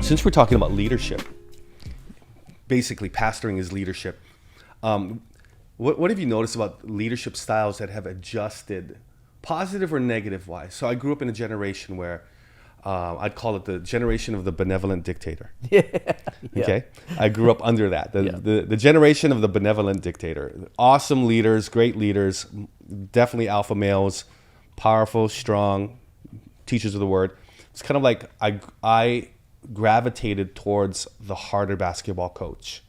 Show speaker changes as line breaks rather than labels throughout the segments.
Since we're talking about leadership, basically pastoring is leadership. What have you noticed about leadership styles that have adjusted, positive or negative wise? So I grew up in a generation where I'd call it the generation of the benevolent dictator.
Yeah.
Okay, I grew up under that. The generation of the benevolent dictator. Awesome leaders, great leaders, definitely alpha males, powerful, strong, teachers of the word. It's kind of like I gravitated towards the harder basketball coach.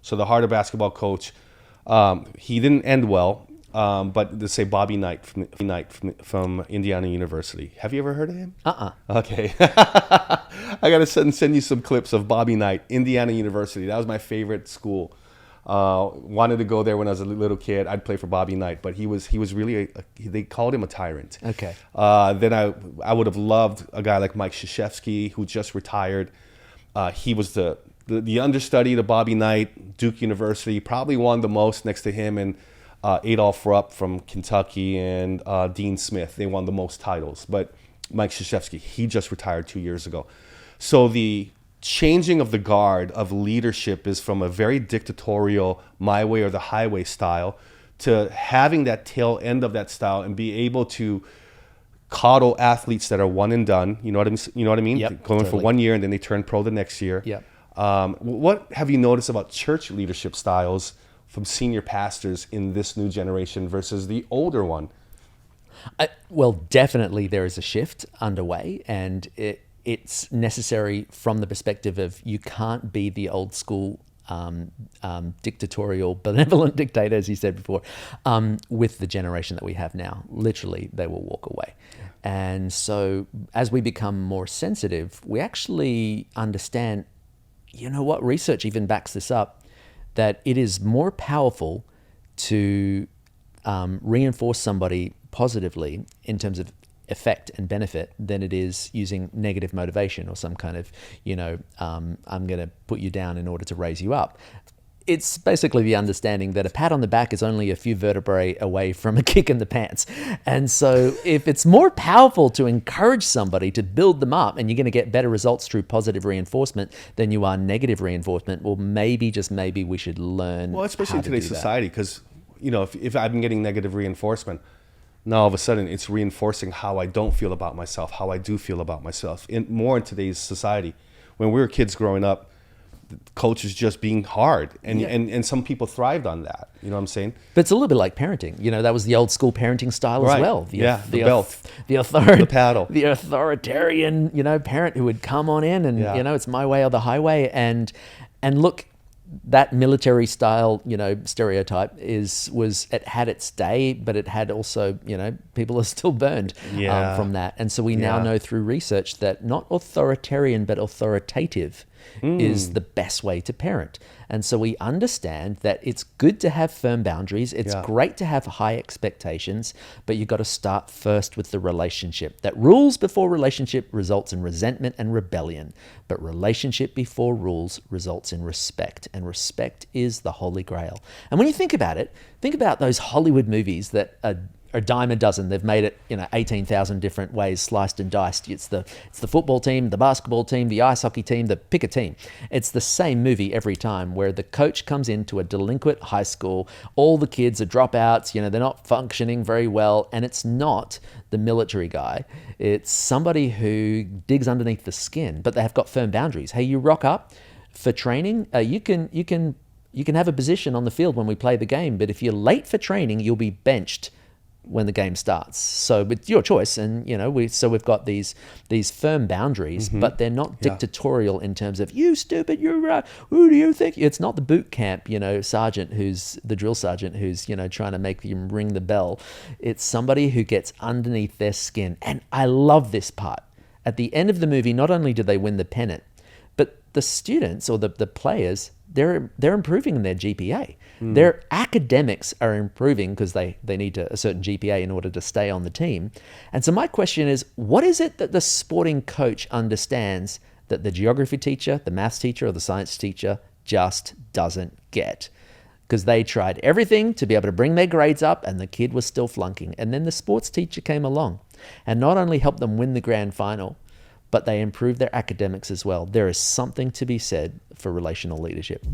So the harder basketball coach, he didn't end well, but let's say Bobby Knight from Indiana University. Have you ever heard of him? Okay. I got to send you some clips of Bobby Knight, Indiana University. That was my favorite school. Wanted to go there when I was a little kid. I'd play for Bobby Knight, but he was really they called him a tyrant.
Okay.
Then I would have loved a guy like Mike Krzyzewski, who just retired. He was the understudy to Bobby Knight, Duke University, probably won the most next to him and Adolph Rupp from Kentucky and Dean Smith. They won the most titles. But Mike Krzyzewski, he just retired 2 years ago. So the changing of the guard of leadership is from a very dictatorial, my way or the highway style, to having that tail end of that style and be able to coddle athletes that are one and done. You know what I mean?
Yep,
Going
totally.
for 1 year and then they turn pro the next year.
Yep.
What have you noticed about church leadership styles from senior pastors in this new generation versus the older one?
Well, definitely there is a shift underway, and it's necessary from the perspective of you can't be the old school dictatorial, benevolent dictator, as you said before, with the generation that we have now. Literally, they will walk away. And so as we become more sensitive, we actually understand, you know what, research even backs this up, that it is more powerful to reinforce somebody positively in terms of effect and benefit than it is using negative motivation or some kind of, I'm going to put you down in order to raise you up. It's basically the understanding that a pat on the back is only a few vertebrae away from a kick in the pants. And so if it's more powerful to encourage somebody to build them up and you're going to get better results through positive reinforcement than you are negative reinforcement, well, maybe, just maybe we should learn.
Well, especially in today's society, because, if I've been getting negative reinforcement, now all of a sudden it's reinforcing how I don't feel about myself, how I do feel about myself. More in today's society. When we were kids growing up, culture's just being hard, and some people thrived on that. You know what I'm saying?
But it's a little bit like parenting. That was the old school parenting style as well.
The belt, the paddle,
the authoritarian, parent who would come on in and it's my way or the highway. And look, that military style, stereotype it had its day, but it had also, people are still burned from that. And so we now know through research that not authoritarian, but authoritative is the best way to parent. And so we understand that it's good to have firm boundaries. It's great to have high expectations, but you've got to start first with the relationship. That rules before relationship results in resentment and rebellion, but relationship before rules results in respect, and respect is the holy grail. And when you think about it, think about those Hollywood movies that are a dime a dozen. They've made it, 18,000 different ways, sliced and diced. It's the football team, the basketball team, the ice hockey team, pick a team. It's the same movie every time, where the coach comes into a delinquent high school. All the kids are dropouts. They're not functioning very well, and it's not the military guy. It's somebody who digs underneath the skin, but they have got firm boundaries. Hey, you rock up for training. You can have a position on the field when we play the game, but if you're late for training, you'll be benched when the game starts. So it's your choice. And, we've got these firm boundaries, but they're not dictatorial in terms of, you stupid, you're who do you think? It's not the boot camp, sergeant who's the drill sergeant who's, trying to make them ring the bell. It's somebody who gets underneath their skin. And I love this part. At the end of the movie, not only do they win the pennant, but the students or the players, they're improving in their GPA. Their academics are improving because they need a certain GPA in order to stay on the team. And so my question is, what is it that the sporting coach understands that the geography teacher, the maths teacher, or the science teacher just doesn't get? Because they tried everything to be able to bring their grades up and the kid was still flunking. And then the sports teacher came along and not only helped them win the grand final, but they improve their academics as well. There is something to be said for relational leadership.